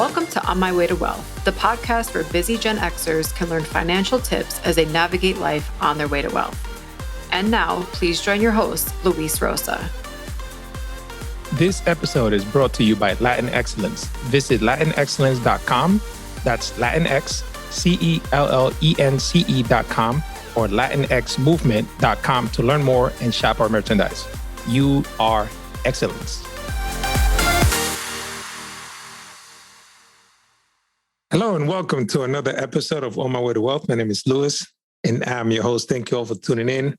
Welcome to On My Way to Wealth, the podcast where busy Gen Xers can learn financial tips as they navigate life on their way to wealth. And now, please join your host, Luis Rosa. This episode is brought to you by Latin Excellence. Visit latinexcellence.com. That's Latinx, CELLENCE.com or latinxmovement.com to learn more and shop our merchandise. You are excellence. Hello and welcome to another episode of On My Way to Wealth. My name is Luis and I'm your host. Thank you all for tuning in.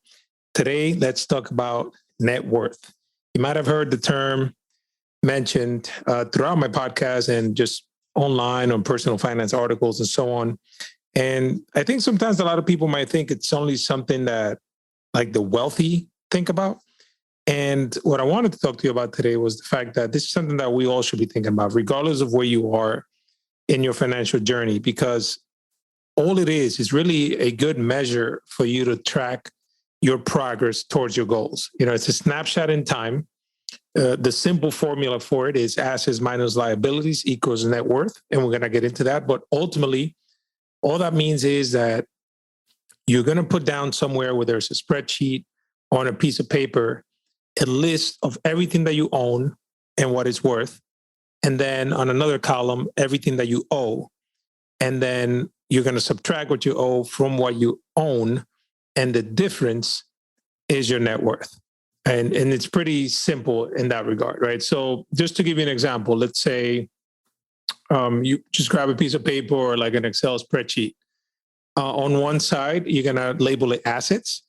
Today, let's talk about net worth. You might have heard the term mentioned throughout my podcast and just online on personal finance articles and so on. And I think sometimes a lot of people might think it's only something that like the wealthy think about. And what I wanted to talk to you about today was the fact that this is something that we all should be thinking about, regardless of where you are in your financial journey, because all it is really a good measure for you to track your progress towards your goals. You know, it's a snapshot in time. The simple formula for it is assets minus liabilities equals net worth. And we're going to get into that. But ultimately, all that means is that you're going to put down somewhere, whether it's a spreadsheet or on a piece of paper, a list of everything that you own and what it's worth. And then on another column, everything that you owe. And then you're going to subtract what you owe from what you own. And the difference is your net worth. And it's pretty simple in that regard, right? So just to give you an example, let's say you just grab a piece of paper or like an Excel spreadsheet. On one side, you're going to label it assets,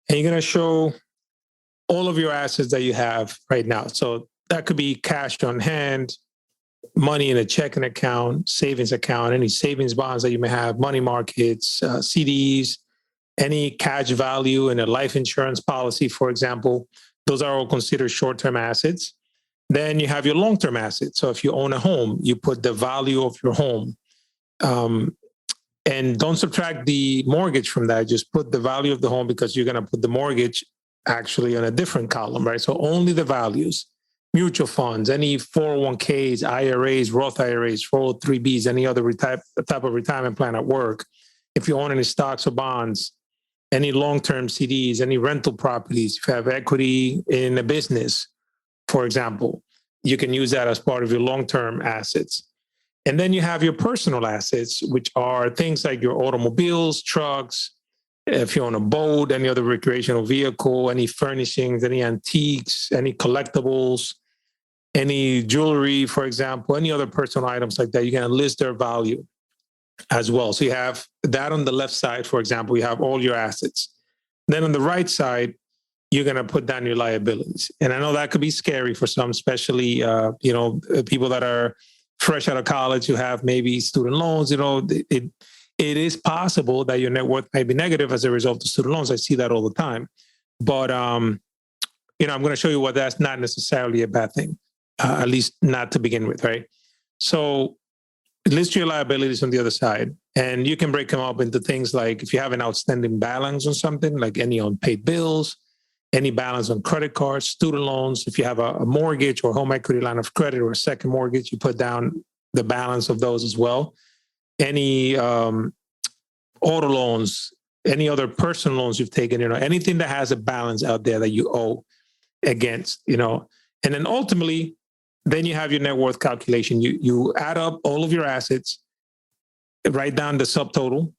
and you're going to show all of your assets that you have right now. So that could be cash on hand, money in a checking account, savings account, any savings bonds that you may have, money markets, CDs, any cash value in a life insurance policy, for example. Those are all considered short-term assets. Then you have your long-term assets. So if you own a home, you put the value of your home. And don't subtract the mortgage from that. Just put the value of the home, because you're going to put the mortgage actually on a different column, right? So only the values. Mutual funds, any 401ks, IRAs, Roth IRAs, 403bs, any other type of retirement plan at work. If you own any stocks or bonds, any long-term CDs, any rental properties, if you have equity in a business, for example, you can use that as part of your long-term assets. And then you have your personal assets, which are things like your automobiles, trucks, if you own a boat, any other recreational vehicle, any furnishings, any antiques, any collectibles, any jewelry, for example, any other personal items like that, you can list their value as well. So you have that on the left side, for example, you have all your assets. Then on the right side, you're going to put down your liabilities. And I know that could be scary for some, especially, people that are fresh out of college who have maybe student loans. It is possible that your net worth may be negative as a result of student loans. I see that all the time. But, I'm going to show you why that's not necessarily a bad thing. At least not to begin with, right? So list your liabilities on the other side, and you can break them up into things like if you have an outstanding balance on something, like any unpaid bills, any balance on credit cards, student loans. If you have a mortgage or home equity line of credit or a second mortgage, you put down the balance of those as well. Any auto loans, any other personal loans you've taken, anything that has a balance out there that you owe against, and then ultimately, then you have your net worth calculation. You add up all of your assets, write down the subtotal,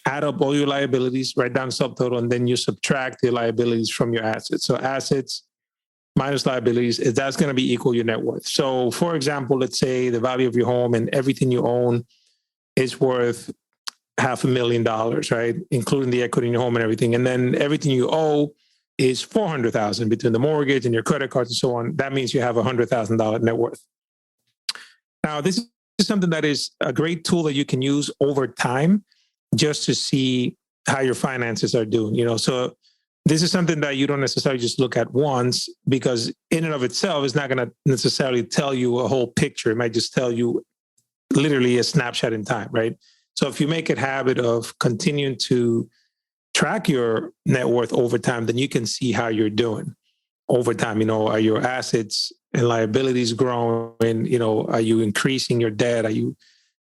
add up all your liabilities, write down the subtotal, and then you subtract your liabilities from your assets. So assets minus liabilities, that's going to be equal your net worth. So for example, let's say the value of your home and everything you own is worth $500,000, right? Including the equity in your home and everything. And then everything you owe is $400,000 between the mortgage and your credit cards and so on. That means you have $100,000 net worth. Now, this is something that is a great tool that you can use over time just to see how your finances are doing. So this is something that you don't necessarily just look at once, because in and of itself is not going to necessarily tell you a whole picture. It might just tell you literally a snapshot in time, right? So if you make a habit of continuing to track your net worth over time, then you can see how you're doing. over time? Are your assets and liabilities growing? Are you increasing your debt? Are you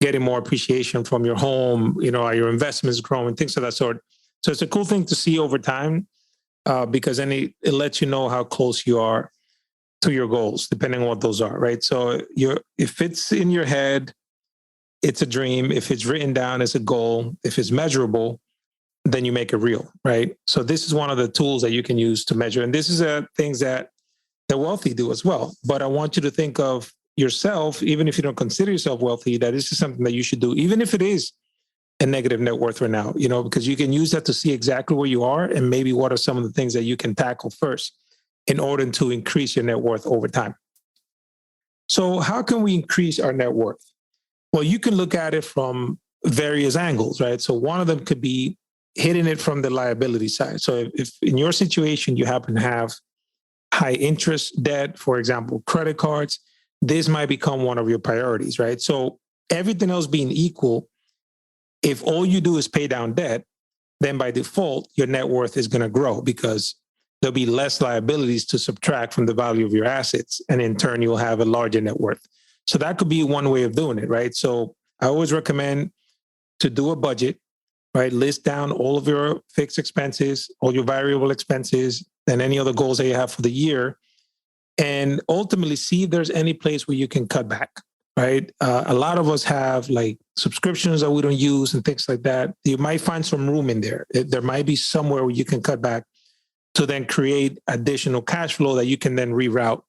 getting more appreciation from your home? Are your investments growing? Things of that sort. So it's a cool thing to see over time because then it lets you know how close you are to your goals, depending on what those are, right? So if it's in your head, it's a dream. If it's written down as a goal, if it's measurable, then you make it real, right? So this is one of the tools that you can use to measure. And this is things that the wealthy do as well. But I want you to think of yourself, even if you don't consider yourself wealthy, that this is something that you should do, even if it is a negative net worth right now, because you can use that to see exactly where you are and maybe what are some of the things that you can tackle first in order to increase your net worth over time. So how can we increase our net worth? Well, you can look at it from various angles, right? So one of them could be hitting it from the liability side. So if in your situation, you happen to have high interest debt, for example, credit cards, this might become one of your priorities, right? So everything else being equal, if all you do is pay down debt, then by default, your net worth is going to grow because there'll be less liabilities to subtract from the value of your assets. And in turn, you'll have a larger net worth. So that could be one way of doing it, right? So I always recommend to do a budget, right? List down all of your fixed expenses, all your variable expenses, and any other goals that you have for the year. And ultimately see if there's any place where you can cut back, right? A lot of us have like subscriptions that we don't use and things like that. You might find some room in there. There might be somewhere where you can cut back to then create additional cash flow that you can then reroute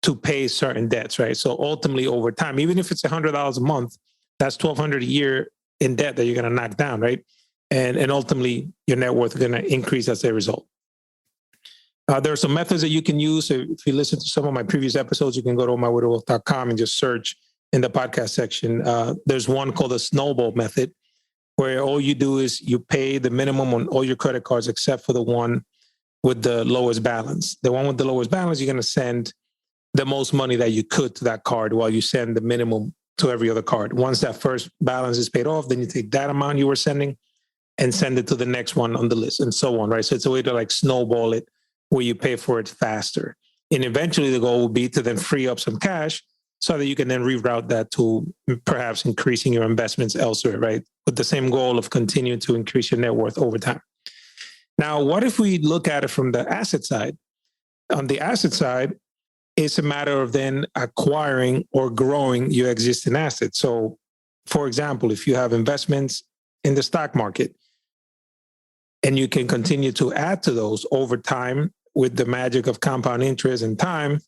to pay certain debts, right? So ultimately over time, even if it's $100 a month, that's $1,200 a year in debt that you're going to knock down, right? And ultimately your net worth is going to increase as a result. There are some methods that you can use. If you listen to some of my previous episodes, you can go to mywaytowealth.com and just search in the podcast section. There's one called the snowball method, where all you do is you pay the minimum on all your credit cards except for the one with the lowest balance. The one with the lowest balance, you're going to send the most money that you could to that card while you send the minimum to every other card. Once that first balance is paid off, then you take that amount you were sending and send it to the next one on the list and so on, right? So it's a way to like snowball it where you pay for it faster. And eventually the goal will be to then free up some cash so that you can then reroute that to perhaps increasing your investments elsewhere, right? With the same goal of continuing to increase your net worth over time. Now, what if we look at it from the asset side? On the asset side, it's a matter of then acquiring or growing your existing assets. So, for example, if you have investments in the stock market and you can continue to add to those over time with the magic of compound interest and time,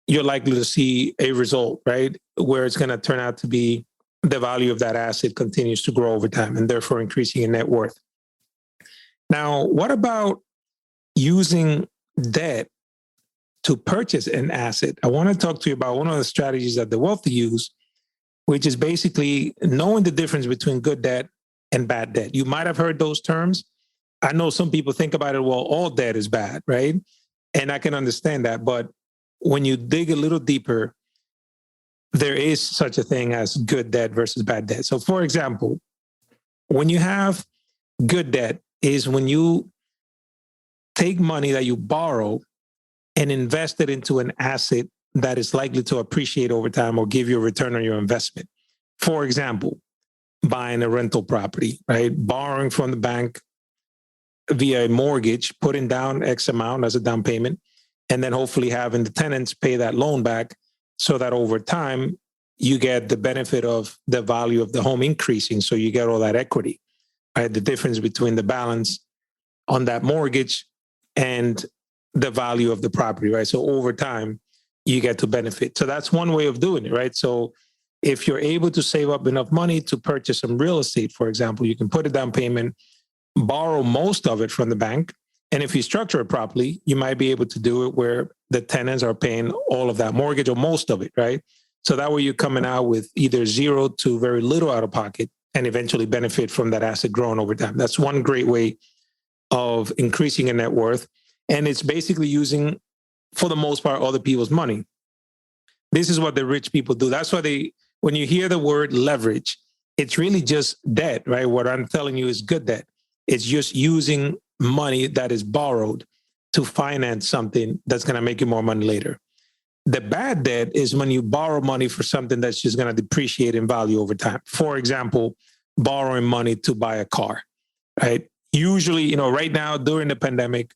you're likely to see a result, right? Where it's going to turn out to be the value of that asset continues to grow over time and therefore increasing your net worth. Now, what about using debt to purchase an asset? I want to talk to you about one of the strategies that the wealthy use, which is basically knowing the difference between good debt and bad debt. You might have heard those terms. I know some people think about it, well, all debt is bad, right? And I can understand that. But when you dig a little deeper, there is such a thing as good debt versus bad debt. So for example, when you have good debt is when you take money that you borrow and invest it into an asset that is likely to appreciate over time or give you a return on your investment. For example, buying a rental property, right? Borrowing from the bank via a mortgage, putting down X amount as a down payment, and then hopefully having the tenants pay that loan back so that over time you get the benefit of the value of the home increasing. So you get all that equity, right? The difference between the balance on that mortgage and the value of the property, right? So over time, you get to benefit. So that's one way of doing it, right? So if you're able to save up enough money to purchase some real estate, for example, you can put a down payment, borrow most of it from the bank. And if you structure it properly, you might be able to do it where the tenants are paying all of that mortgage or most of it, right? So that way you're coming out with either zero to very little out of pocket and eventually benefit from that asset growing over time. That's one great way of increasing your net worth. And it's basically using, for the most part, other people's money. This is what the rich people do. That's why when you hear the word leverage, it's really just debt, right? What I'm telling you is good debt. It's just using money that is borrowed to finance something that's going to make you more money later. The bad debt is when you borrow money for something that's just going to depreciate in value over time. For example, borrowing money to buy a car, right? Usually, right now during the pandemic,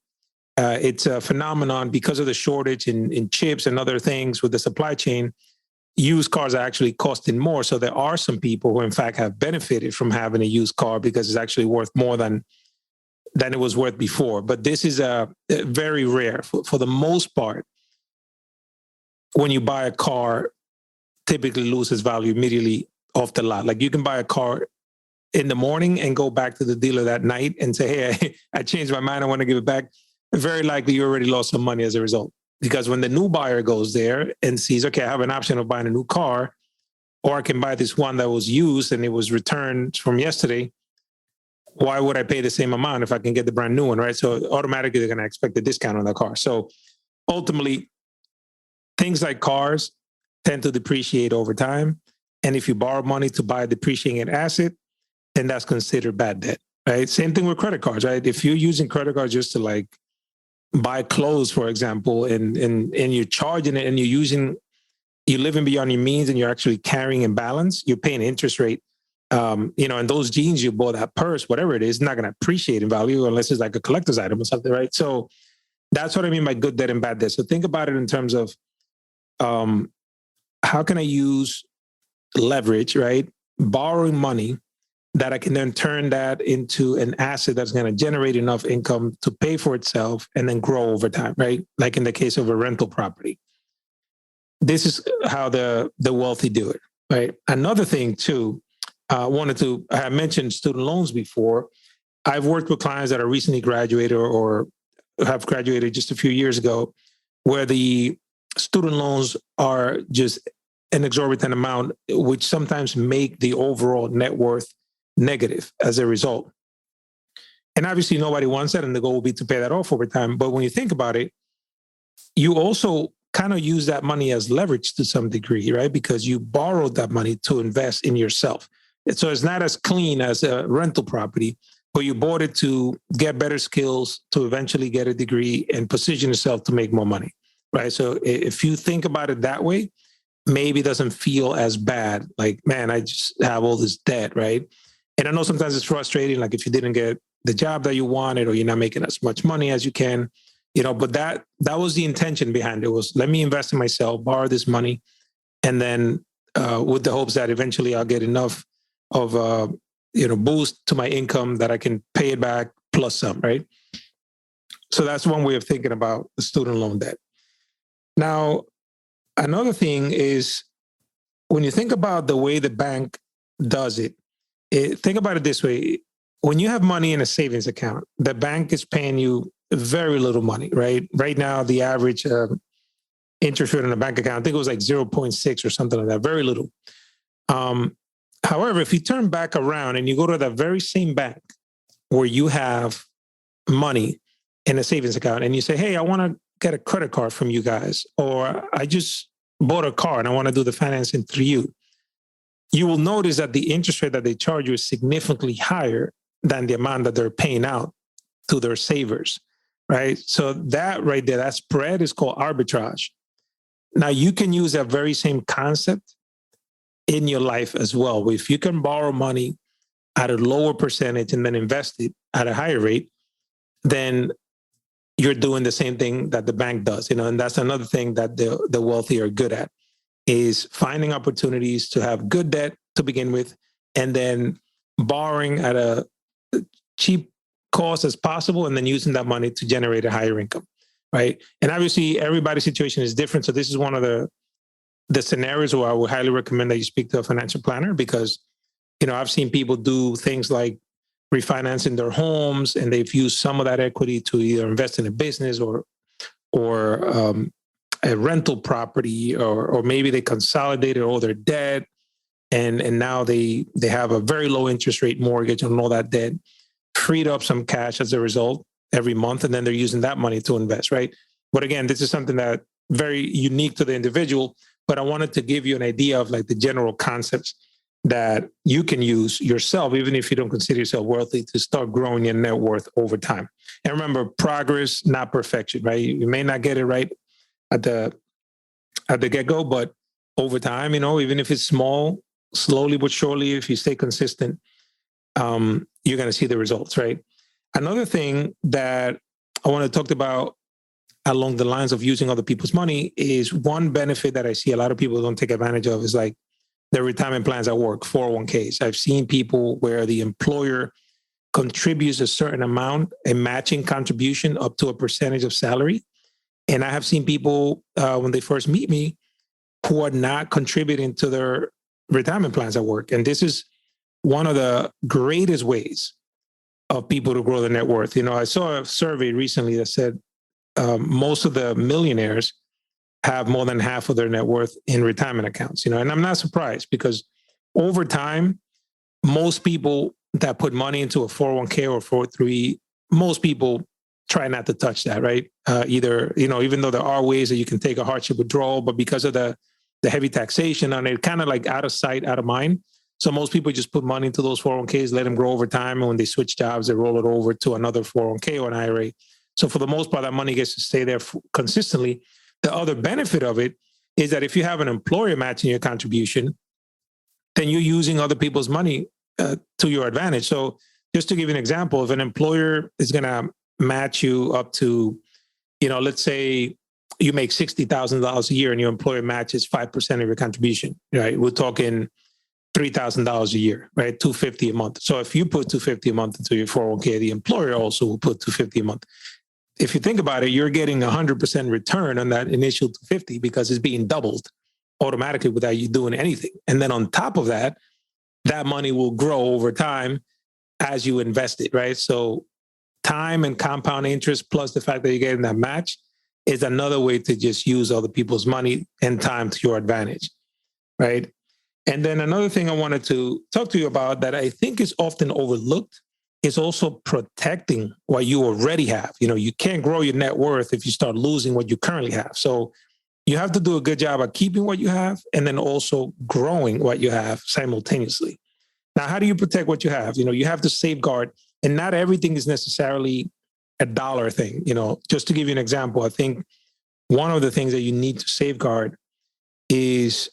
it's a phenomenon because of the shortage in chips and other things with the supply chain. Used cars are actually costing more. So there are some people who, in fact, have benefited from having a used car because it's actually worth more than it was worth before. But this is very rare. For the most part, when you buy a car, typically loses value immediately off the lot. Like you can buy a car in the morning and go back to the dealer that night and say, hey, I changed my mind. I want to give it back. Very likely you already lost some money as a result. Because when the new buyer goes there and sees, okay, I have an option of buying a new car, or I can buy this one that was used and it was returned from yesterday, why would I pay the same amount if I can get the brand new one, right? So automatically they're going to expect a discount on the car. So ultimately, things like cars tend to depreciate over time. And if you borrow money to buy a depreciating asset, then that's considered bad debt, right? Same thing with credit cards, right? If you're using credit cards just to buy clothes, for example, and you're charging it and you're living beyond your means and you're actually carrying imbalance, you're paying interest rate. And those jeans you bought, that purse, whatever it is, not going to appreciate in value unless it's like a collector's item or something, right? So that's what I mean by good debt and bad debt. So think about it in terms of how can I use leverage, right? Borrowing money that I can then turn that into an asset that's going to generate enough income to pay for itself and then grow over time, right? Like in the case of a rental property. This is how the wealthy do it, right? Another thing too, I have mentioned student loans before. I've worked with clients that are recently graduated or have graduated just a few years ago, where the student loans are just an exorbitant amount, which sometimes make the overall net worth negative as a result. And obviously nobody wants that, and the goal will be to pay that off over time. But when you think about it, you also kind of use that money as leverage to some degree, right? Because you borrowed that money to invest in yourself. So it's not as clean as a rental property, but you bought it to get better skills, to eventually get a degree and position yourself to make more money, right? So if you think about it that way, maybe it doesn't feel as bad. Like, man, I just have all this debt, right? And I know sometimes it's frustrating, like if you didn't get the job that you wanted or you're not making as much money as you can, but that was the intention behind it, was let me invest in myself, borrow this money, and then with the hopes that eventually I'll get enough of boost to my income that I can pay it back plus some, right? So that's one way of thinking about the student loan debt. Now, another thing is when you think about the way the bank does it, think about it this way. When you have money in a savings account, the bank is paying you very little money, right? Right now, the average interest rate on a bank account, I think it was like 0.6 or something like that, very little. However, if you turn back around and you go to that very same bank where you have money in a savings account and you say, hey, I want to get a credit card from you guys, or I just bought a car and I want to do the financing through you, you will notice that the interest rate that they charge you is significantly higher than the amount that they're paying out to their savers, right? So that right there, that spread is called arbitrage. Now, you can use that very same concept in your life as well. If you can borrow money at a lower percentage and then invest it at a higher rate, then you're doing the same thing that the bank does, and that's another thing that the wealthy are good at, is finding opportunities to have good debt to begin with, and then borrowing at a cheap cost as possible, and then using that money to generate a higher income, right? And obviously, everybody's situation is different. So this is one of the scenarios where I would highly recommend that you speak to a financial planner, because, I've seen people do things like refinancing their homes, and they've used some of that equity to either invest in a business or a rental property, or maybe they consolidated all their debt, and now they have a very low interest rate mortgage on all that debt, freed up some cash as a result every month, and then they're using that money to invest, right? But again, this is something that very unique to the individual, but I wanted to give you an idea of like the general concepts. that you can use yourself, even if you don't consider yourself wealthy, to start growing your net worth over time. And remember, progress, not perfection, right? You may not get it right at the get-go, but over time, even if it's small, slowly but surely, if you stay consistent, you're going to see the results, right? Another thing that I want to talk about along the lines of using other people's money is one benefit that I see a lot of people don't take advantage of is like their retirement plans at work, 401ks. I've seen people where the employer contributes a certain amount, a matching contribution up to a percentage of salary. And I have seen people when they first meet me who are not contributing to their retirement plans at work. And this is one of the greatest ways of people to grow their net worth. I saw a survey recently that said most of the millionaires have more than half of their net worth in retirement accounts, and I'm not surprised because over time, most people that put money into a 401k or 403, most people try not to touch that, right? Either, even though there are ways that you can take a hardship withdrawal, but because of the heavy taxation on it, kind of like out of sight, out of mind. So most people just put money into those 401ks, let them grow over time. And when they switch jobs, they roll it over to another 401k or an IRA. So for the most part, that money gets to stay there consistently. The other benefit of it is that if you have an employer matching your contribution, then you're using other people's money to your advantage. So just to give you an example, if an employer is going to match you up to, let's say you make $60,000 a year and your employer matches 5% of your contribution, right? We're talking $3,000 a year, right? $250 a month. So if you put $250 a month into your 401k, the employer also will put $250 a month. If you think about it, you're getting 100% return on that initial $250 because it's being doubled automatically without you doing anything. And then on top of that, that money will grow over time as you invest it, right? So time and compound interest plus the fact that you're getting that match is another way to just use other people's money and time to your advantage, right? And then another thing I wanted to talk to you about that I think is often overlooked is also protecting what you already have. You can't grow your net worth if you start losing what you currently have. So you have to do a good job at keeping what you have and then also growing what you have simultaneously. Now, how do you protect what you have? You have to safeguard, and not everything is necessarily a dollar thing. Just to give you an example, I think one of the things that you need to safeguard is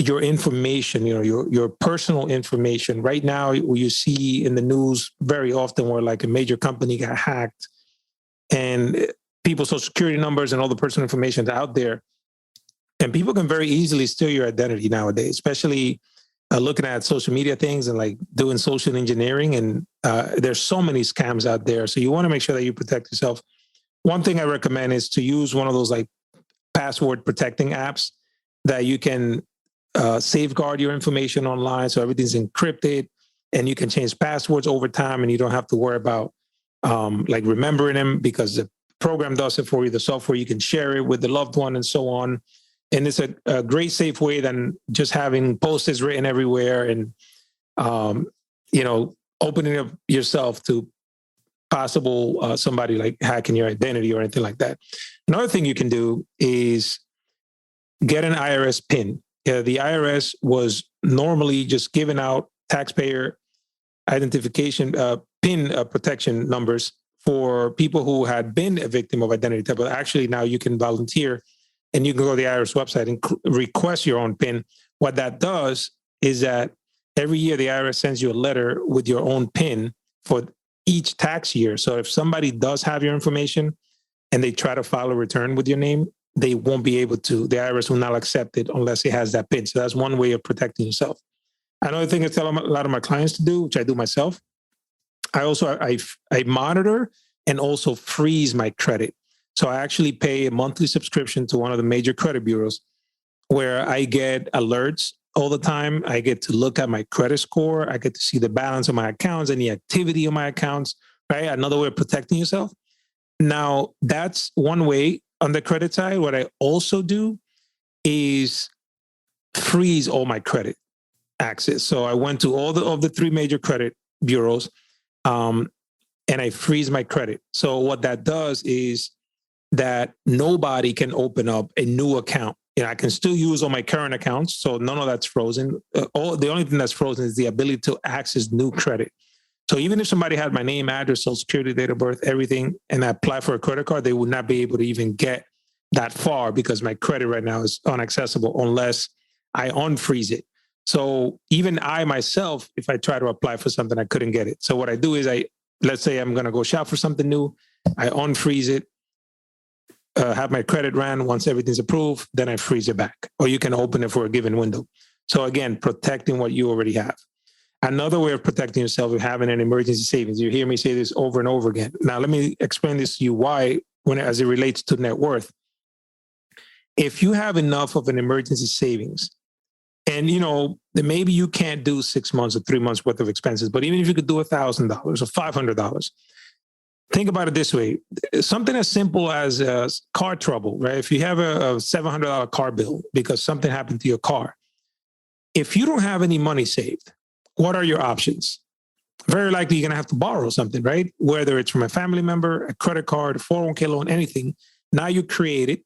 your information, your personal information. Right now, you see in the news very often where like a major company got hacked and people's social security numbers and all the personal information is out there. And people can very easily steal your identity nowadays, especially looking at social media things and like doing social engineering. And there's so many scams out there. So you want to make sure that you protect yourself. One thing I recommend is to use one of those like password protecting apps that you can safeguard your information online. So everything's encrypted and you can change passwords over time and you don't have to worry about like remembering them because the program does it for you, the software, you can share it with the loved one and so on. And it's a great safe way than just having post-its written everywhere and, opening up yourself to possible somebody like hacking your identity or anything like that. Another thing you can do is get an Irs Pin. The IRS was normally just giving out taxpayer identification PIN protection numbers for people who had been a victim of identity theft. But actually now you can volunteer and you can go to the IRS website and request your own PIN. What that does is that every year the IRS sends you a letter with your own PIN for each tax year. So if somebody does have your information and they try to file a return with your name, they won't be able to. The IRS will not accept it unless it has that PIN. So that's one way of protecting yourself. Another thing I tell a lot of my clients to do, which I do myself, I monitor and also freeze my credit. So I actually pay a monthly subscription to one of the major credit bureaus where I get alerts all the time. I get to look at my credit score. I get to see the balance of my accounts, any activity on my accounts, right? Another way of protecting yourself. Now, that's one way on the credit side. What I also do is freeze all my credit access. So I went to all of the three major credit bureaus and I freeze my credit. So what that does is that nobody can open up a new account I can still use all my current accounts. So none of that's frozen. The only thing that's frozen is the ability to access new credit. So even if somebody had my name, address, social security, date of birth, everything, and I apply for a credit card, they would not be able to even get that far because my credit right now is inaccessible unless I unfreeze it. So even I myself, if I try to apply for something, I couldn't get it. So what I do is let's say I'm going to go shop for something new. I unfreeze it, have my credit ran. Once everything's approved, then I freeze it back. Or you can open it for a given window. So again, protecting what you already have. Another way of protecting yourself is having an emergency savings. You hear me say this over and over again. Now, let me explain this to you why, as it relates to net worth. If you have enough of an emergency savings, and then maybe you can't do 6 months or 3 months worth of expenses, but even if you could do $1,000 or $500, think about it this way. Something as simple as car trouble, right? If you have a $700 car bill because something happened to your car, if you don't have any money saved, what are your options? Very likely you're going to have to borrow something, right? Whether it's from a family member, a credit card, a 401k loan, anything. Now you created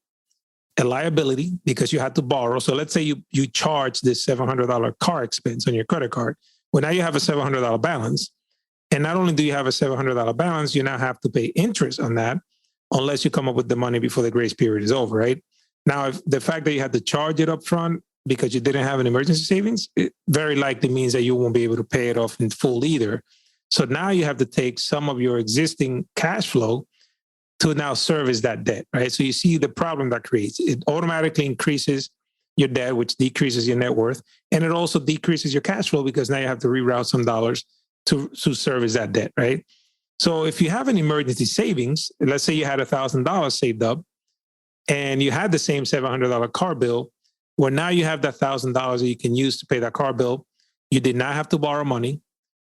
a liability because you had to borrow. So let's say you charge this $700 car expense on your credit card. Well, now you have a $700 balance. And not only do you have a $700 balance, you now have to pay interest on that unless you come up with the money before the grace period is over, right? Now, if the fact that you had to charge it up front because you didn't have an emergency savings, it very likely means that you won't be able to pay it off in full either. So now you have to take some of your existing cash flow to now service that debt, right? So you see the problem that creates. It automatically increases your debt, which decreases your net worth. And it also decreases your cash flow because now you have to reroute some dollars to service that debt, right? So if you have an emergency savings, let's say you had $1,000 saved up and you had the same $700 car bill, well, now you have that $1,000 that you can use to pay that car bill. You did not have to borrow money.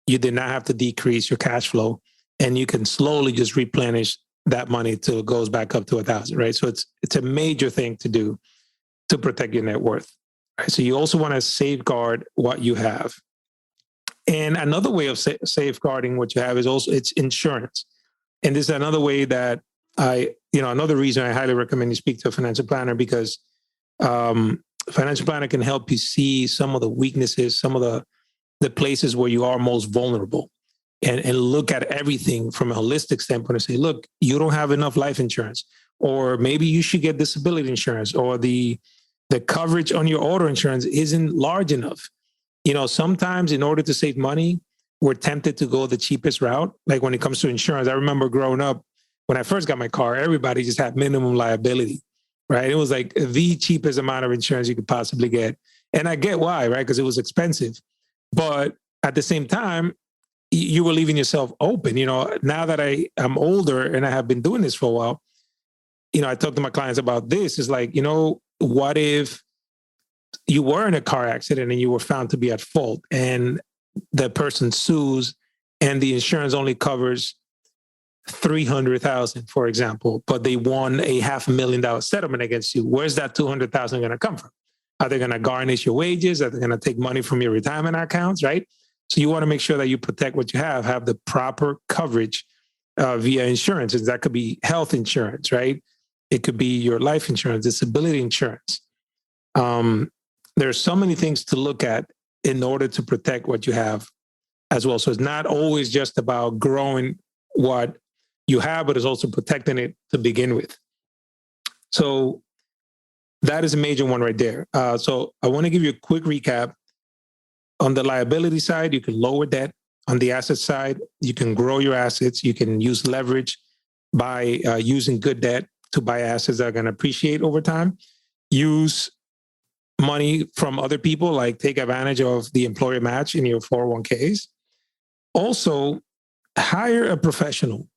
You did not have to decrease your cash flow, and you can slowly just replenish that money till it goes back up to 1,000, right? So it's a major thing to do to protect your net worth, right? So you also want to safeguard what you have. And another way of safeguarding what you have is also it's insurance. And this is another way that another reason I highly recommend you speak to a financial planner, because financial planner can help you see some of the weaknesses, some of the places where you are most vulnerable, and look at everything from a holistic standpoint and say, look, you don't have enough life insurance, or maybe you should get disability insurance, or the coverage on your auto insurance isn't large enough. Sometimes in order to save money, we're tempted to go the cheapest route. Like when it comes to insurance, I remember growing up, when I first got my car, everybody just had minimum liability, right? It was like the cheapest amount of insurance you could possibly get. And I get why, right? Because it was expensive. But at the same time, you were leaving yourself open. Now that I'm older and I have been doing this for a while, I talk to my clients about this. It's like, what if you were in a car accident and you were found to be at fault and the person sues and the insurance only covers $300,000, for example, but they won a $500,000 settlement against you? Where's that $200,000 going to come from? Are they going to garnish your wages? Are they going to take money from your retirement accounts, right? So you want to make sure that you protect what you have the proper coverage via insurance. And that could be health insurance, right? It could be your life insurance, disability insurance. There's so many things to look at in order to protect what you have as well. So it's not always just about growing what you have, but it's also protecting it to begin with. So that is a major one right there. So I want to give you a quick recap. On the liability side, you can lower debt. On the asset side, you can grow your assets. You can use leverage by using good debt to buy assets that are going to appreciate over time. Use money from other people, like take advantage of the employer match in your 401ks. Also, hire a professional.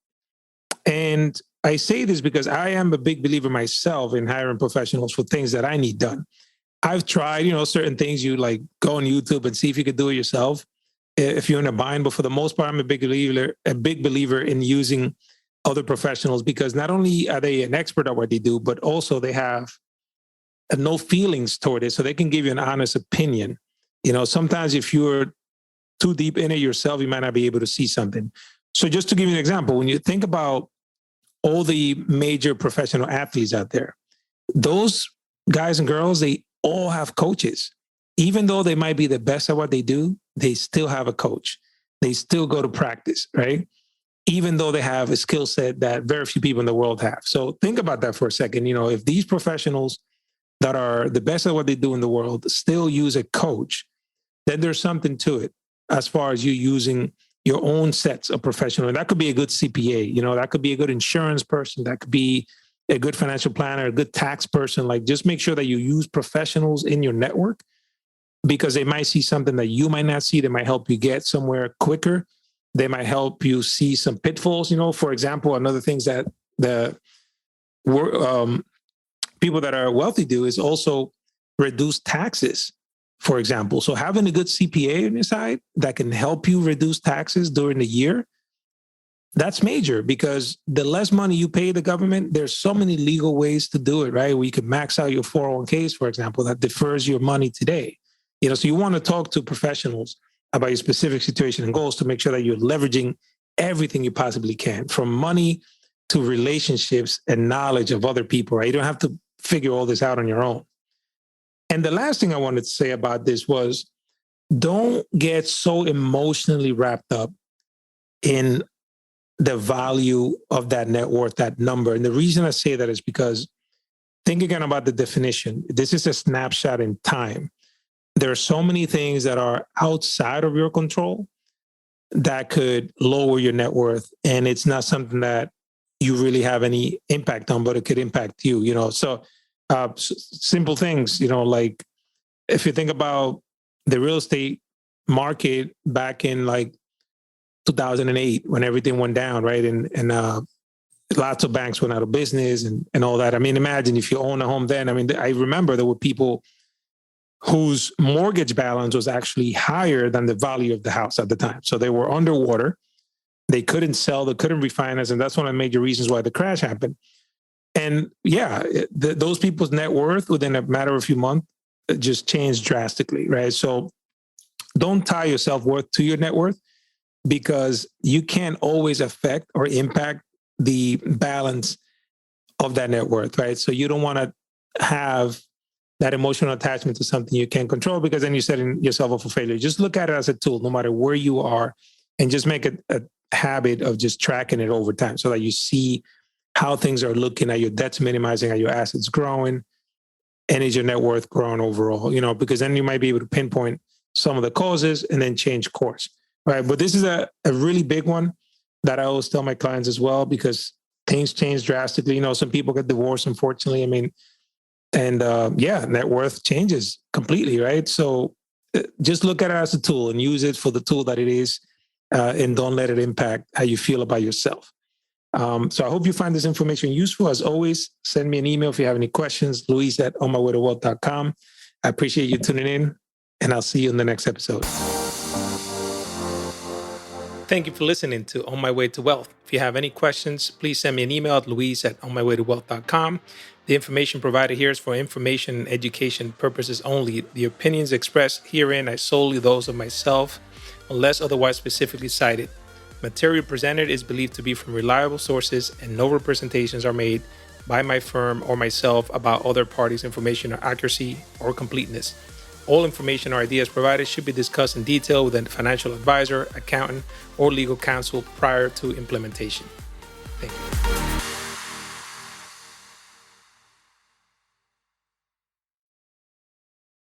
And I say this because I am a big believer myself in hiring professionals for things that I need done. I've tried, certain things. You like go on YouTube and see if you could do it yourself if you're in a bind. But for the most part, I'm a big believer in using other professionals, because not only are they an expert at what they do, but also they have no feelings toward it. So they can give you an honest opinion. Sometimes if you're too deep in it yourself, you might not be able to see something. So just to give you an example, when you think about all the major professional athletes out there, those guys and girls, they all have coaches. Even though they might be the best at what they do, they still have a coach. They still go to practice, right? Even though they have a skill set that very few people in the world have. So think about that for a second. If these professionals that are the best at what they do in the world still use a coach, then there's something to it as far as you using your own sets of professional. And that could be a good CPA, that could be a good insurance person, that could be a good financial planner, a good tax person. Like, just make sure that you use professionals in your network, because they might see something that you might not see. They might help you get somewhere quicker. They might help you see some pitfalls. For example, another things that the people that are wealthy do is also reduce taxes, for example. So having a good CPA on your side that can help you reduce taxes during the year, that's major, because the less money you pay the government, there's so many legal ways to do it, right? Where you can max out your 401ks, for example, that defers your money today. So you want to talk to professionals about your specific situation and goals to make sure that you're leveraging everything you possibly can, from money to relationships and knowledge of other people, right? You don't have to figure all this out on your own. And the last thing I wanted to say about this was, don't get so emotionally wrapped up in the value of that net worth, that number. And the reason I say that is because, think again about the definition. This is a snapshot in time. There are so many things that are outside of your control that could lower your net worth. And it's not something that you really have any impact on, but it could impact you, So simple things, like if you think about the real estate market back in like 2008, when everything went down, right? And lots of banks went out of business and all that. I mean, imagine if you own a home then. I mean, I remember there were people whose mortgage balance was actually higher than the value of the house at the time. So they were underwater. They couldn't sell, they couldn't refinance. And that's one of the major reasons why the crash happened. And yeah, those people's net worth within a matter of a few months just changed drastically, right? So don't tie your self-worth to your net worth, because you can't always affect or impact the balance of that net worth, right? So you don't want to have that emotional attachment to something you can't control, because then you're setting yourself up for failure. Just look at it as a tool, no matter where you are, and just make it a habit of just tracking it over time so that you see how things are looking, at your debts minimizing, at your assets growing, and is your net worth growing overall, because then you might be able to pinpoint some of the causes and then change course, right? But this is a really big one that I always tell my clients as well, because things change drastically. Some people get divorced, unfortunately. I mean, and net worth changes completely, right? So just look at it as a tool and use it for the tool that it is, and don't let it impact how you feel about yourself. So I hope you find this information useful. As always, send me an email if you have any questions, luis@onmywaytowealth.com. I appreciate you tuning in, and I'll see you in the next episode. Thank you for listening to On My Way to Wealth. If you have any questions, please send me an email at luis@onmywaytowealth.com. The information provided here is for information and education purposes only. The opinions expressed herein are solely those of myself, unless otherwise specifically cited. Material presented is believed to be from reliable sources, and no representations are made by my firm or myself about other parties' information or accuracy or completeness. All information or ideas provided should be discussed in detail with a financial advisor, accountant, or legal counsel prior to implementation. Thank you.